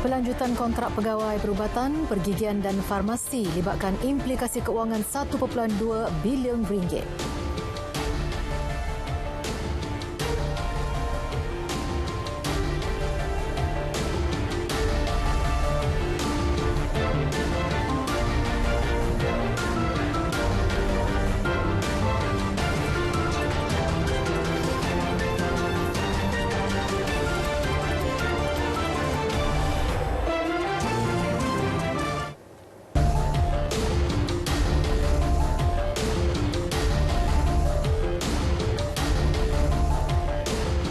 Pelanjutan kontrak pegawai perubatan, pergigian dan farmasi libatkan implikasi kewangan 1.2 bilion ringgit.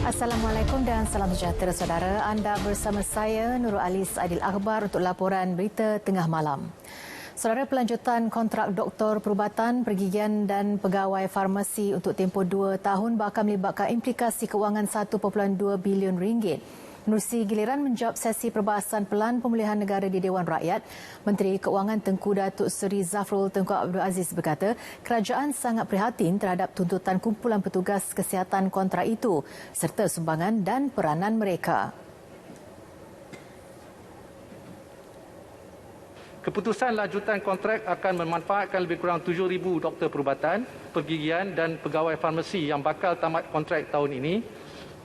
Assalamualaikum dan salam sejahtera saudara. Anda bersama saya Nurul Alis Adil Akhbar untuk laporan berita tengah malam. Saudara, pelanjutan kontrak doktor perubatan, pergigian dan pegawai farmasi untuk tempoh 2 tahun bakal melibatkan implikasi kewangan 1.2 bilion ringgit. Menerusi giliran menjawab sesi perbahasan Pelan Pemulihan Negara di Dewan Rakyat, Menteri Keuangan Tengku Datuk Seri Zafrul Tunku Abdul Aziz berkata, kerajaan sangat prihatin terhadap tuntutan kumpulan petugas kesihatan kontrak itu serta sumbangan dan peranan mereka. Keputusan lanjutan kontrak akan memanfaatkan lebih kurang 7,000 doktor perubatan, pergigian dan pegawai farmasi yang bakal tamat kontrak tahun ini.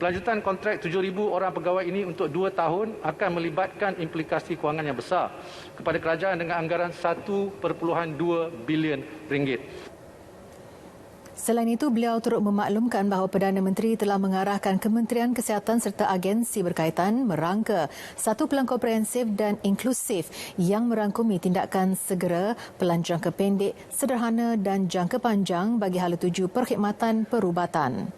Pelanjutan kontrak 7,000 orang pegawai ini untuk 2 tahun akan melibatkan implikasi kewangan yang besar kepada kerajaan dengan anggaran 1.2 bilion ringgit. Selain itu, beliau turut memaklumkan bahawa Perdana Menteri telah mengarahkan Kementerian Kesihatan serta agensi berkaitan merangka satu pelan komprehensif dan inklusif yang merangkumi tindakan segera, pelan jangka pendek, sederhana dan jangka panjang bagi hala tuju perkhidmatan perubatan.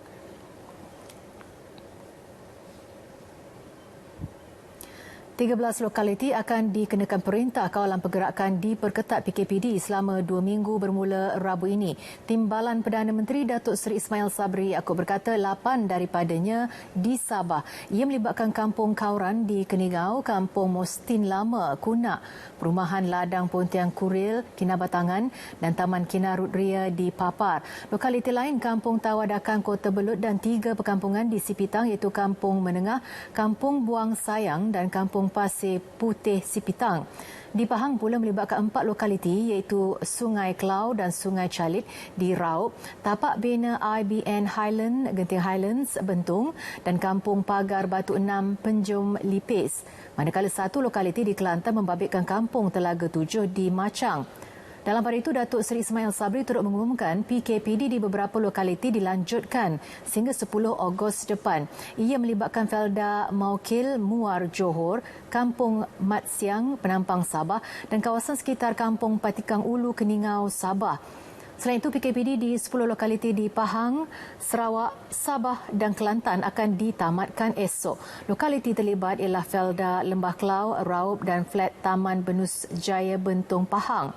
Tiga 13 lokaliti akan dikenakan perintah kawalan pergerakan diperketat PKPD selama 2 minggu bermula Rabu ini. Timbalan Perdana Menteri Datuk Seri Ismail Sabri Yaakob berkata 8 daripadanya di Sabah. Ia melibatkan Kampung Kauran di Keningau, Kampung Mostin Lama, Kunak, Perumahan Ladang Pontian Kuril, Kinabatangan dan Taman Kinarut Ria di Papar. Lokaliti lain Kampung Tawadakan Kota Belud dan 3 perkampungan di Sipitang iaitu Kampung Menengah, Kampung Buang Sayang dan Kampung Pasir Putih Sipitang. Di Pahang pula melibatkan 4 lokaliti iaitu Sungai Kelau dan Sungai Calit di Raub, Tapak Bina IBN Highland, Genting Highlands, Bentung dan Kampung Pagar Batu Enam, Penjom Lipis. Manakala satu lokaliti di Kelantan membabitkan Kampung Telaga 7 di Macang. Dalam pada itu, Datuk Seri Ismail Sabri turut mengumumkan PKPD di beberapa lokaliti dilanjutkan sehingga 10 Ogos depan. Ia melibatkan Felda Maukil, Muar Johor, Kampung Mat Siang, Penampang Sabah dan kawasan sekitar Kampung Patikang Ulu, Keningau, Sabah. Selain itu, PKPD di 10 lokaliti di Pahang, Sarawak, Sabah dan Kelantan akan ditamatkan esok. Lokaliti terlibat ialah Felda Lembah Kelau, Raub dan Flat Taman Benus Jaya Bentung, Pahang.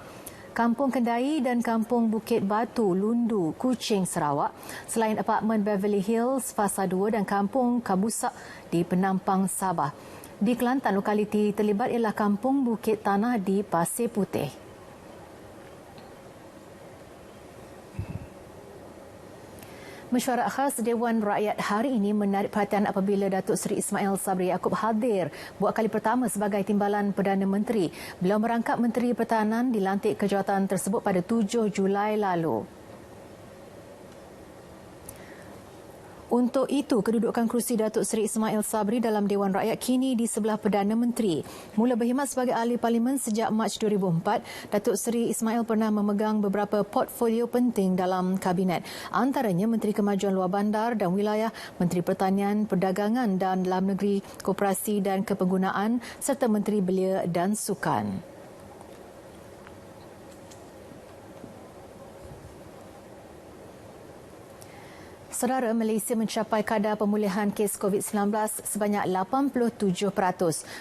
Kampung Kendai dan Kampung Bukit Batu, Lundu, Kuching, Sarawak. Selain apartmen Beverly Hills, Fasa 2 dan Kampung Kabusak di Penampang, Sabah. Di Kelantan, lokaliti terlibat ialah Kampung Bukit Tanah di Pasir Putih. Mesyuarat khas Dewan Rakyat hari ini menarik perhatian apabila Datuk Seri Ismail Sabri Yaakob hadir buat kali pertama sebagai Timbalan Perdana Menteri. Beliau merangkap Menteri Pertahanan dilantik ke jawatan tersebut pada 7 Julai lalu. Untuk itu, kedudukan kerusi Datuk Seri Ismail Sabri dalam Dewan Rakyat kini di sebelah Perdana Menteri. Mula berkhidmat sebagai ahli parlimen sejak Mac 2004, Datuk Seri Ismail pernah memegang beberapa portfolio penting dalam kabinet. Antaranya Menteri Kemajuan Luar Bandar dan Wilayah, Menteri Pertanian, Perdagangan dan Dalam Negeri, Koperasi dan Kepenggunaan serta Menteri Belia dan Sukan. Saudara, Malaysia mencapai kadar pemulihan kes COVID-19 sebanyak 87%.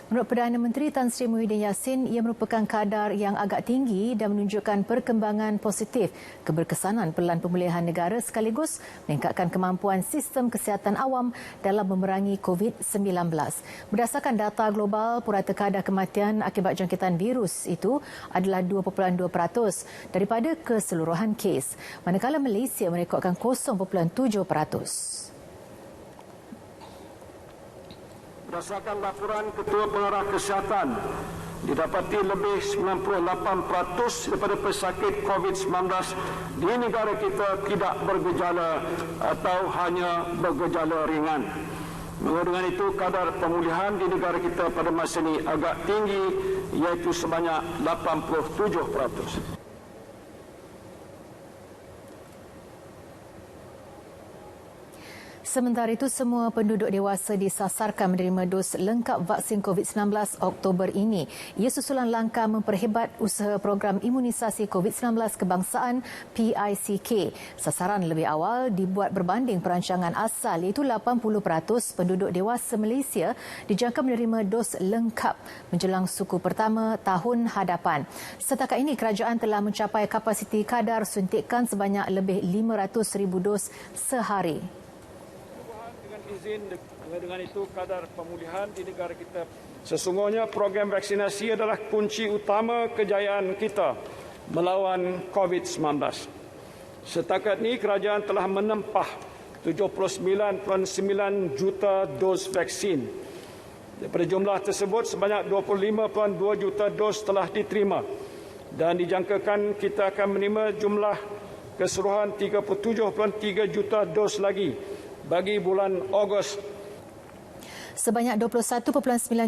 Menurut Perdana Menteri Tan Sri Muhyiddin Yassin, ia merupakan kadar yang agak tinggi dan menunjukkan perkembangan positif keberkesanan Pelan Pemulihan Negara sekaligus meningkatkan kemampuan sistem kesihatan awam dalam memerangi COVID-19. Berdasarkan data global, purata kadar kematian akibat jangkitan virus itu adalah 2.2% daripada keseluruhan kes. Manakala Malaysia merekodkan 0.7%. Berdasarkan laporan Ketua Pengarah Kesihatan, didapati lebih 98% daripada pesakit COVID-19 di negara kita tidak bergejala atau hanya bergejala ringan. Dengan itu, kadar pemulihan di negara kita pada masa ini agak tinggi, iaitu sebanyak 87%. Sementara itu, semua penduduk dewasa disasarkan menerima dos lengkap vaksin COVID-19 Oktober ini. Ia susulan langkah memperhebat usaha program imunisasi COVID-19 kebangsaan PICK. Sasaran lebih awal dibuat berbanding perancangan asal, iaitu 80% penduduk dewasa Malaysia dijangka menerima dos lengkap menjelang suku pertama tahun hadapan. Setakat ini, kerajaan telah mencapai kapasiti kadar suntikan sebanyak lebih 500,000 dos sehari. Dengan itu, kadar pemulihan di negara kita. Sesungguhnya program vaksinasi adalah kunci utama kejayaan kita melawan COVID-19. Setakat ini, kerajaan telah menempah 79.9 juta dos vaksin. Daripada jumlah tersebut, sebanyak 25.2 juta dos telah diterima dan dijangkakan kita akan menerima jumlah keseluruhan 37.3 juta dos lagi bagi bulan Ogos. Sebanyak 21.9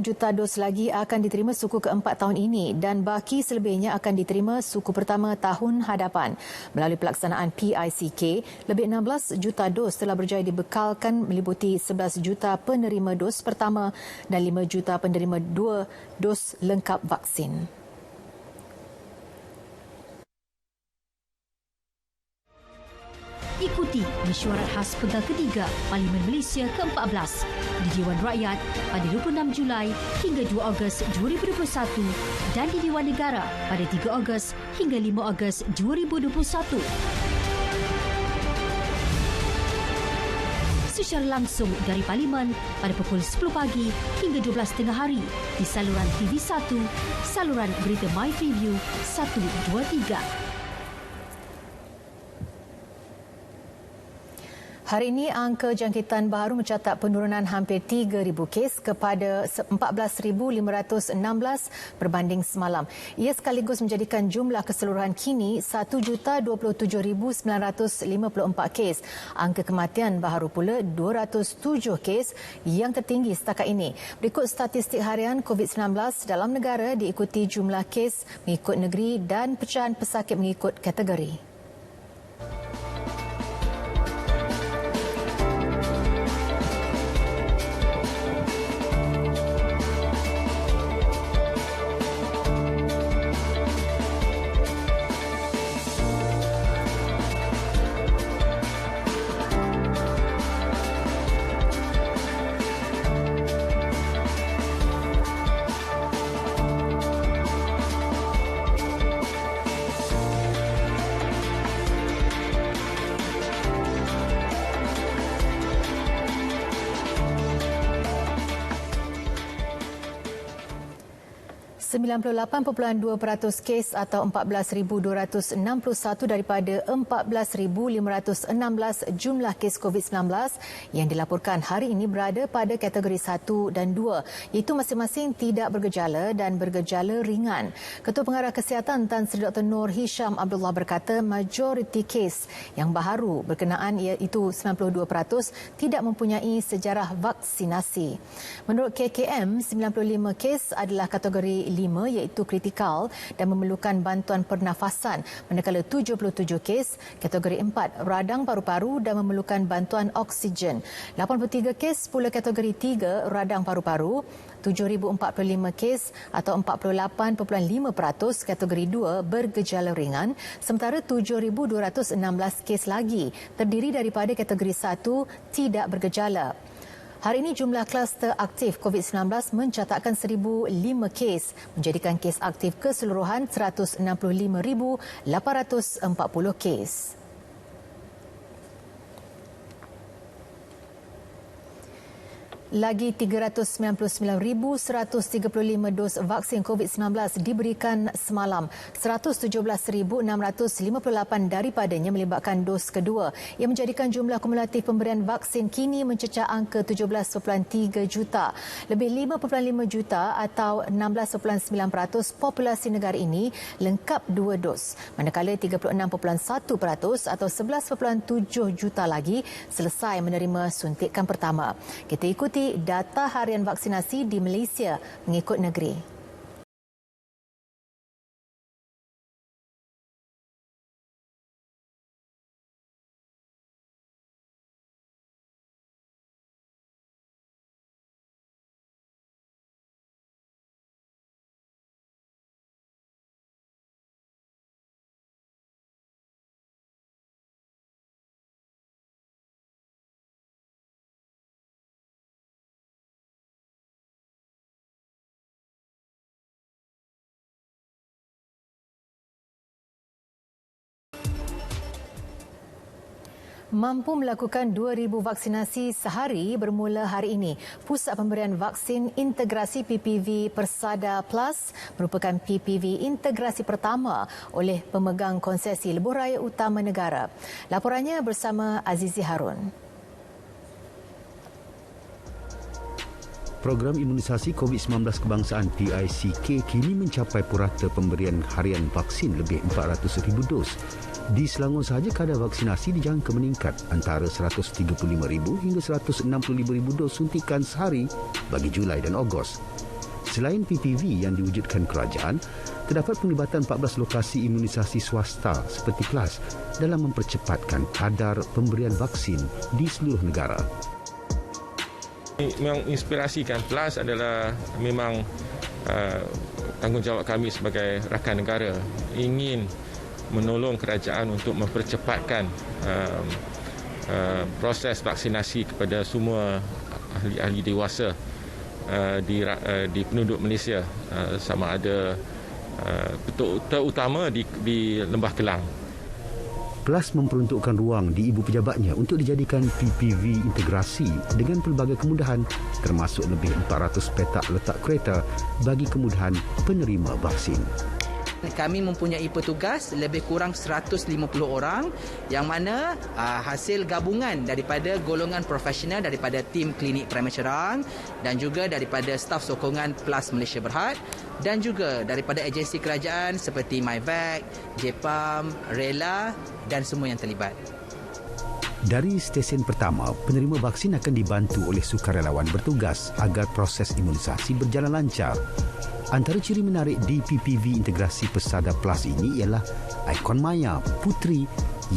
juta dos lagi akan diterima suku keempat tahun ini dan baki selebihnya akan diterima suku pertama tahun hadapan. Melalui pelaksanaan PICK, lebih 16 juta dos telah berjaya dibekalkan meliputi 11 juta penerima dos pertama dan 5 juta penerima 2 dos lengkap vaksin. Ikuti mesyuarat khas pegal ketiga Parlimen Malaysia ke-14 di Dewan Rakyat pada 26 Julai hingga 2 Ogos 2021 dan di Dewan Negara pada 3 Ogos hingga 5 Ogos 2021. Secara langsung dari Parlimen pada pukul 10 pagi hingga 12.30 hari di saluran TV1, saluran berita My Preview 123. Hari ini, angka jangkitan baru mencatat penurunan hampir 3,000 kes kepada 14,516 berbanding semalam. Ia sekaligus menjadikan jumlah keseluruhan kini 1,027,954 kes. Angka kematian baru pula 207 kes yang tertinggi setakat ini. Berikut statistik harian COVID-19 dalam negara diikuti jumlah kes mengikut negeri dan pecahan pesakit mengikut kategori. %98.2% kes atau 14,261 daripada 14,516 jumlah kes COVID-19 yang dilaporkan hari ini berada pada kategori 1 dan 2, iaitu masing-masing tidak bergejala dan bergejala ringan. Ketua Pengarah Kesihatan Tan Sri Dr. Noor Hisham Abdullah berkata majoriti kes yang baharu berkenaan iaitu 92% tidak mempunyai sejarah vaksinasi. Menurut KKM, 95 kes adalah kategori 5 iaitu kritikal dan memerlukan bantuan pernafasan, manakala 77 kes kategori 4 radang paru-paru dan memerlukan bantuan oksigen. 83 kes pula kategori 3 radang paru-paru, 7,045 kes atau 48.5% kategori 2 bergejala ringan, sementara 7,216 kes lagi terdiri daripada kategori 1 tidak bergejala. Hari ini jumlah kluster aktif COVID-19 mencatatkan 1,005 kes, menjadikan kes aktif keseluruhan 165,840 kes. Lagi 399,135 dos vaksin COVID-19 diberikan semalam. 117,658 daripadanya melibatkan dos kedua yang menjadikan jumlah kumulatif pemberian vaksin kini mencecah angka 17.3 juta. Lebih 5.5 juta atau 16.9% populasi negara ini lengkap 2 dos. Manakala 36.1% atau 11.7 juta lagi selesai menerima suntikan pertama. Kita ikuti data harian vaksinasi di Malaysia mengikut negeri. Mampu melakukan 2,000 vaksinasi sehari bermula hari ini. Pusat Pemberian Vaksin Integrasi PPV Persada Plus merupakan PPV integrasi pertama oleh pemegang konsesi lebuhraya utama negara. Laporannya bersama Azizi Harun. Program imunisasi COVID-19 kebangsaan PICK kini mencapai purata pemberian harian vaksin lebih 400,000 dos. Di Selangor sahaja kadar vaksinasi dijangka meningkat antara 135,000 hingga 165,000 dos suntikan sehari bagi Julai dan Ogos. Selain PPV yang diwujudkan kerajaan, terdapat penglibatan 14 lokasi imunisasi swasta seperti PLAS dalam mempercepatkan kadar pemberian vaksin di seluruh negara. Menginspirasikan PLAS adalah memang tanggungjawab kami sebagai rakan negara, ingin menolong kerajaan untuk mempercepatkan proses vaksinasi kepada semua ahli-ahli dewasa di penduduk Malaysia, sama ada terutama di Lembah Kelang. PLAS memperuntukkan ruang di ibu pejabatnya untuk dijadikan PPV integrasi dengan pelbagai kemudahan termasuk lebih 400 petak letak kereta bagi kemudahan penerima vaksin. Kami mempunyai petugas lebih kurang 150 orang yang mana hasil gabungan daripada golongan profesional daripada tim klinik Prima Cerang dan juga daripada staf sokongan PLAS Malaysia Berhad dan juga daripada agensi kerajaan seperti MyVac, JPAM, Rela dan semua yang terlibat. Dari stesen pertama, penerima vaksin akan dibantu oleh sukarelawan bertugas agar proses imunisasi berjalan lancar. Antara ciri menarik di PPV integrasi Persada Plus ini ialah ikon Maya, puteri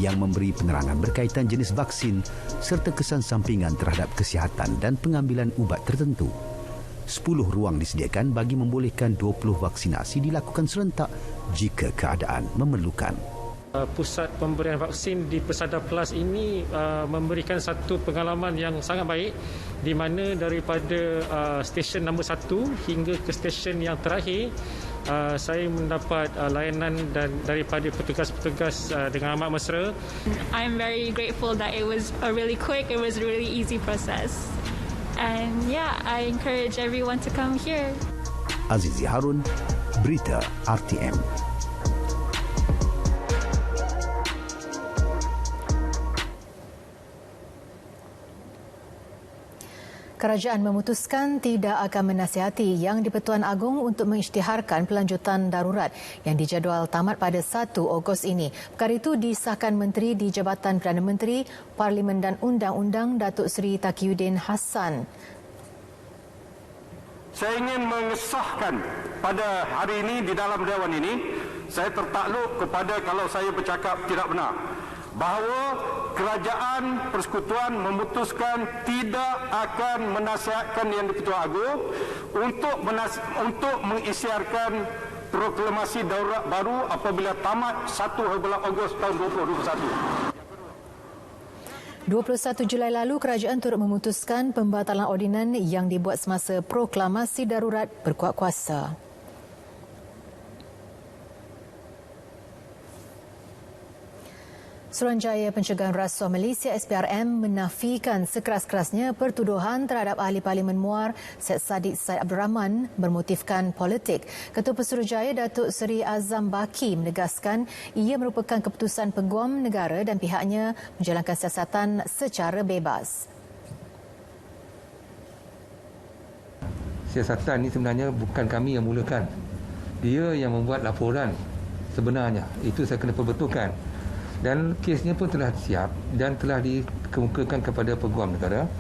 yang memberi penerangan berkaitan jenis vaksin serta kesan sampingan terhadap kesihatan dan pengambilan ubat tertentu. 10 ruang disediakan bagi membolehkan 20 vaksinasi dilakukan serentak jika keadaan memerlukan. Pusat pemberian vaksin di Persada Plus ini memberikan satu pengalaman yang sangat baik di mana daripada stesen nombor 1 hingga ke stesen yang terakhir saya mendapat layanan dan daripada petugas-petugas dengan amat mesra. I'm very grateful that it was a really quick, it was a really easy process. And yeah, I encourage everyone to come here. Azizi Harun, Berita RTM. Kerajaan memutuskan tidak akan menasihati Yang di-Pertuan Agong untuk mengisytiharkan pelanjutan darurat yang dijadual tamat pada 1 Ogos ini. Perkara itu disahkan Menteri di Jabatan Perdana Menteri, Parlimen dan Undang-Undang Datuk Seri Taqiyuddin Hassan. Saya ingin mengesahkan pada hari ini di dalam Dewan ini, saya tertakluk kepada kalau saya bercakap tidak benar, bahawa Kerajaan Persekutuan memutuskan tidak akan menasihatkan Yang di-Pertuan Agong untuk mengisytiharkan proklamasi darurat baru apabila tamat 1 Ogos tahun 2021. 21 Julai lalu, kerajaan turut memutuskan pembatalan ordinan yang dibuat semasa proklamasi darurat berkuat kuasa. Suruhanjaya Pencegahan Rasuah Malaysia SPRM menafikan sekeras-kerasnya pertuduhan terhadap Ahli Parlimen Muar Syed Saddiq Said Abdul Rahman bermotifkan politik. Ketua Pesuruhjaya Datuk Seri Azam Baki menegaskan ia merupakan keputusan Peguam Negara dan pihaknya menjalankan siasatan secara bebas. Siasatan ini sebenarnya bukan kami yang mulakan. Dia yang membuat laporan sebenarnya. Itu saya kena perbetulkan. Dan kesnya pun telah siap dan telah dikemukakan kepada Peguam Negara,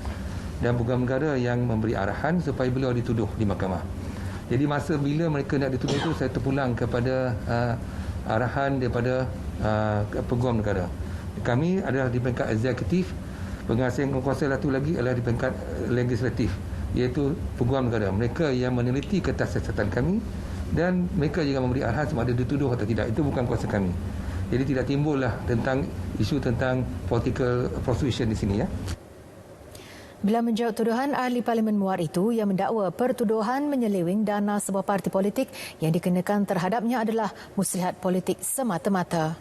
dan Peguam Negara yang memberi arahan supaya beliau dituduh di mahkamah. Jadi masa bila mereka nak dituduh itu, saya terpulang kepada arahan daripada Peguam Negara. Kami adalah di peringkat eksekutif, pengasas yang kuasa satu lagi adalah di peringkat legislatif, iaitu Peguam Negara. Mereka yang meneliti kertas siasatan kami dan mereka juga memberi arahan sama ada dituduh atau tidak. Itu bukan kuasa kami. Jadi tidak timbullah tentang isu tentang political persuasion di sini, ya. Bila menjawab tuduhan Ahli Parlimen Muar itu yang mendakwa pertuduhan menyeleweng dana sebuah parti politik, yang dikenakan terhadapnya adalah muslihat politik semata-mata.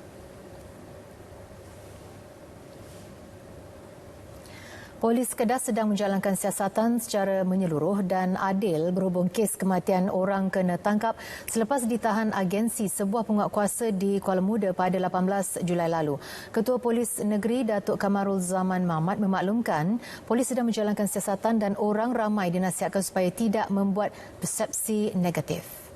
Polis Kedah sedang menjalankan siasatan secara menyeluruh dan adil berhubung kes kematian orang kena tangkap selepas ditahan agensi sebuah penguatkuasa di Kuala Muda pada 18 Julai lalu. Ketua Polis Negeri Datuk Kamarul Zaman Mahmat memaklumkan polis sedang menjalankan siasatan dan orang ramai dinasihatkan supaya tidak membuat persepsi negatif.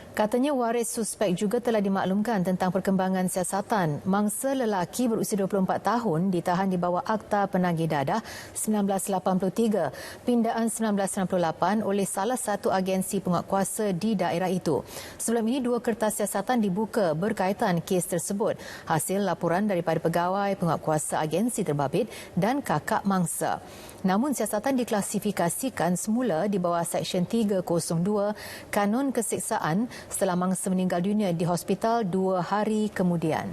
Katanya waris suspek juga telah dimaklumkan tentang perkembangan siasatan. Mangsa lelaki berusia 24 tahun ditahan di bawah Akta Penagih Dadah 1983, pindaan 1998 oleh salah satu agensi penguatkuasa di daerah itu. Sebelum ini, 2 kertas siasatan dibuka berkaitan kes tersebut, hasil laporan daripada pegawai penguatkuasa agensi terbabit dan kakak mangsa. Namun siasatan diklasifikasikan semula di bawah Seksyen 302 Kanun Keseksaan setelah mangsa meninggal dunia di hospital 2 hari kemudian.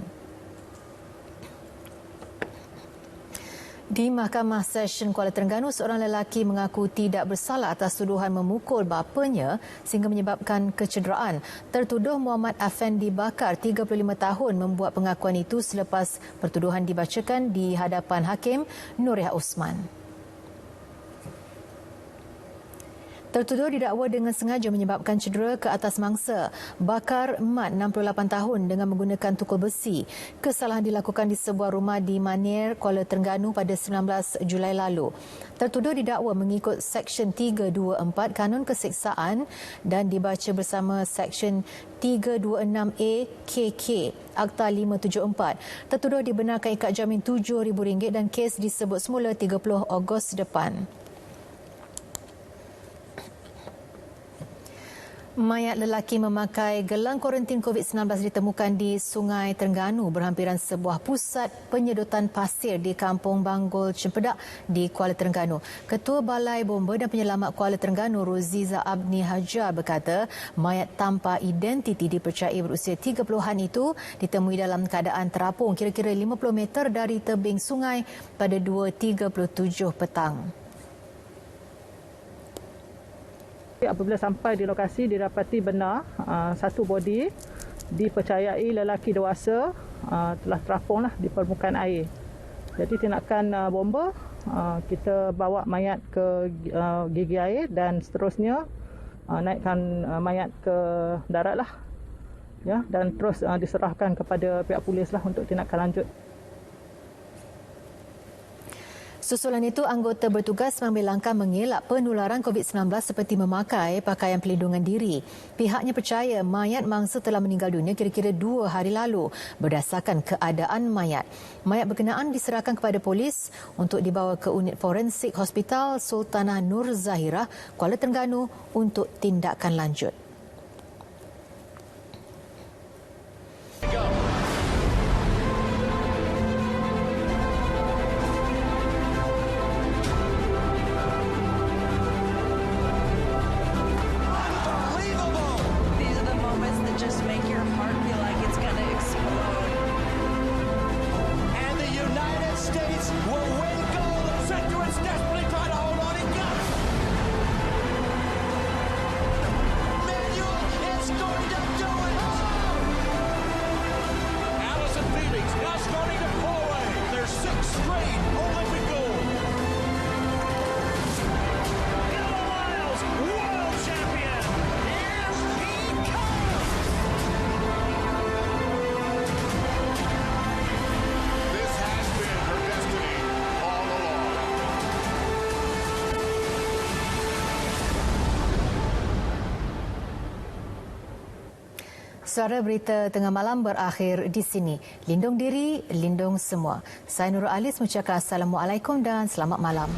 Di Mahkamah Session Kuala Terengganu, seorang lelaki mengaku tidak bersalah atas tuduhan memukul bapanya sehingga menyebabkan kecederaan. Tertuduh Muhammad Afendi Bakar, 35 tahun, membuat pengakuan itu selepas pertuduhan dibacakan di hadapan Hakim Nuriah Osman. Tertuduh didakwa dengan sengaja menyebabkan cedera ke atas mangsa. Bakar Mat, 68 tahun, dengan menggunakan tukul besi. Kesalahan dilakukan di sebuah rumah di Manier, Kuala Terengganu pada 19 Julai lalu. Tertuduh didakwa mengikut Seksyen 324 Kanun Keseksaan dan dibaca bersama Seksyen 326A KK Akta 574. Tertuduh dibenarkan ikat jamin RM7,000 dan kes disebut semula 30 Ogos depan. Mayat lelaki memakai gelang kuarantin COVID-19 ditemukan di Sungai Terengganu berhampiran sebuah pusat penyedotan pasir di Kampung Banggul Cempedak di Kuala Terengganu. Ketua Balai Bomba dan Penyelamat Kuala Terengganu Roziza Abni Hajar berkata mayat tanpa identiti dipercayai berusia 30-an itu ditemui dalam keadaan terapung kira-kira 50 meter dari tebing sungai pada 2.37 petang. Apabila sampai di lokasi, didapati benar satu body dipercayai lelaki dewasa telah terapung di permukaan air. Jadi tindakan bomba, kita bawa mayat ke gigi air dan seterusnya naikkan mayat ke darat ya, dan terus diserahkan kepada pihak polis untuk tindakan lanjut. Susulan itu, anggota bertugas mengambil langkah mengelak penularan COVID-19 seperti memakai pakaian pelindungan diri. Pihaknya percaya mayat mangsa telah meninggal dunia kira-kira 2 hari lalu berdasarkan keadaan mayat. Mayat berkenaan diserahkan kepada polis untuk dibawa ke unit forensik Hospital Sultanah Nur Zahirah, Kuala Terengganu untuk tindakan lanjut. Suara berita tengah malam berakhir di sini. Lindung diri, lindung semua. Saya Nurul Alis mengucapkan Assalamualaikum dan selamat malam.